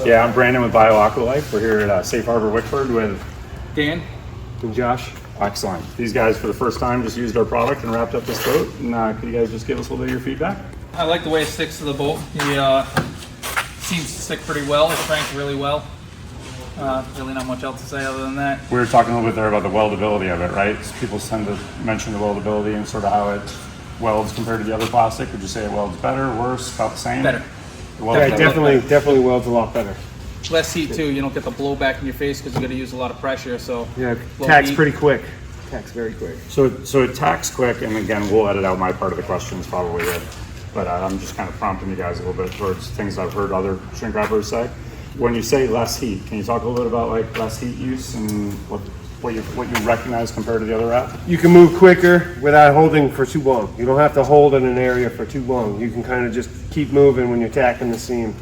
Yeah, I'm Brandon with bioaqualife. We're here at Safe Harbor Wickford with Dan And Josh. excellent. These guys for the first time just used our product and wrapped up this boat. And could you guys just give us a little bit of your feedback? I like the way it sticks to the boat. He seems to stick pretty well. It shrank really well. Really not much else to say other than that. We were talking a little bit there about the weldability of it, right? People tend to mention the weldability and sort of how it welds compared to the other plastic. Would you say it welds better, worse, about the same? Better. It welds Yeah, better? definitely welds a lot better. Less heat too. You don't get the blowback in your face because you got to use a lot of pressure. So Yeah, low tacks heat. pretty quick. Tacks very quick. So it tacks quick, and again, we'll edit out my part of the questions probably here. But I'm just kind of prompting you guys a little bit towards things I've heard other shrink wrappers say. When you say less heat, can you talk a little bit about like less heat use and what you recognize compared to the other wrap? You can move quicker without holding for too long. You don't have to hold in an area for too long. You can kind of just keep moving when you're tacking the seam.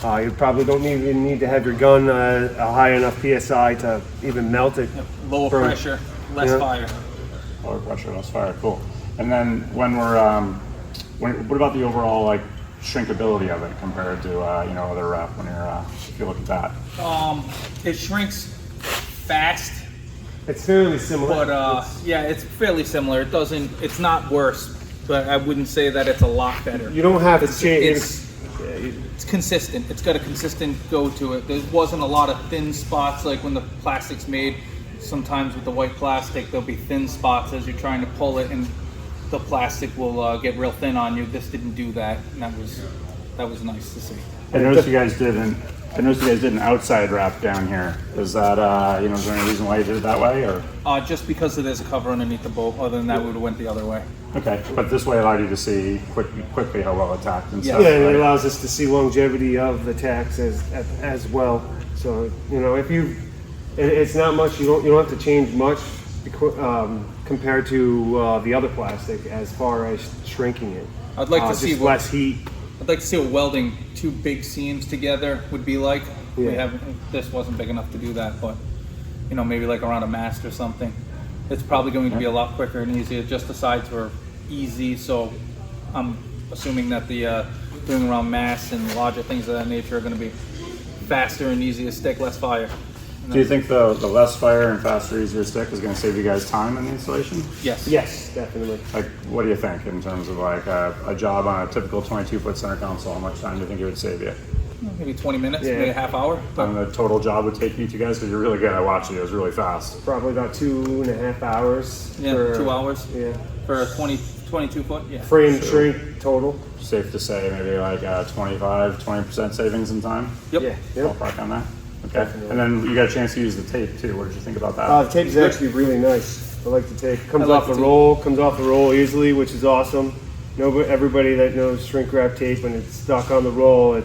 You probably don't even need to have your gun a high enough PSI to even melt it. Lower pressure, less fire. Lower pressure, less fire, cool. And then when we're, what about the overall like shrinkability of it compared to other wrap when you're if you look at that? It shrinks fast, It's fairly similar. but yeah, it's fairly similar. It's not worse, but I wouldn't say that it's a lot better. You don't have to change. It's consistent. It's got a consistent go to it. There wasn't a lot of thin spots like when the plastic's made. Sometimes with the white plastic, there'll be thin spots as you're trying to pull it, and the plastic will get real thin on you. This didn't do that, and that was nice to see. I noticed you guys did an outside wrap down here. Is that is there any reason why you did it that way, or? Just because there's a cover underneath the boat. Other than that, we would have went the other way. Okay, but this way allowed you to see quickly how well it tacked and Yeah. stuff. Yeah, and right? it allows us to see longevity of the tacks as well. So it's not much. You don't have to change much compared to the other plastic as far as shrinking it. I'd like to see just less heat. I'd like to see what welding two big seams together would be like. Yeah. This wasn't big enough to do that, but maybe like around a mast or something. It's probably going to be a lot quicker and easier. Just the sides were easy, so I'm assuming that the doing around masts and larger things of that nature are going to be faster and easier to stick, less fire. Do you think the less fire and faster, easier stick is going to save you guys time in the installation? Yes. Yes, definitely. Like, what do you think in terms of like a job on a typical 22-foot center console? How much time do you think it would save you? Maybe 20 minutes, Yeah. maybe a half hour. But And the total job would take you two guys because you're really good. I watched you; it was really fast. Probably about 2.5 hours. yeah, for, 2 hours Yeah. for a 22 foot. Yeah. Frame shrink total. Safe to say, maybe like 20% savings in time. Yep. Yeah. Yep. Ballpark on that. Okay. Definitely. And then you got a chance to use the tape too. What did you think about that? The tape is actually really nice. I like the tape. Comes I like off the the tape. roll. Comes off the roll easily, which is awesome. Everybody that knows shrink wrap tape, when it's stuck on the roll,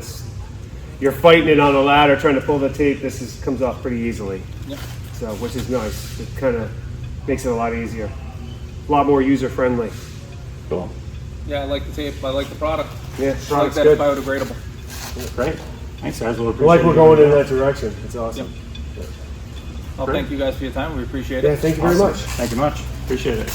you're fighting it on a ladder trying to pull the tape. Comes off pretty easily. Yep. So, which is nice. It kind of makes it a lot easier, a lot more user friendly. Cool. Yeah, I like the tape. I like the product. Yeah, I like product's that good. it's biodegradable. Great. Thanks, guys. We'll I appreciate like we're you going doing in that. that direction. It's awesome. Well, Great. thank you guys for your time. We appreciate Yeah, it. thank you very Awesome. much. Thank you much. Appreciate it.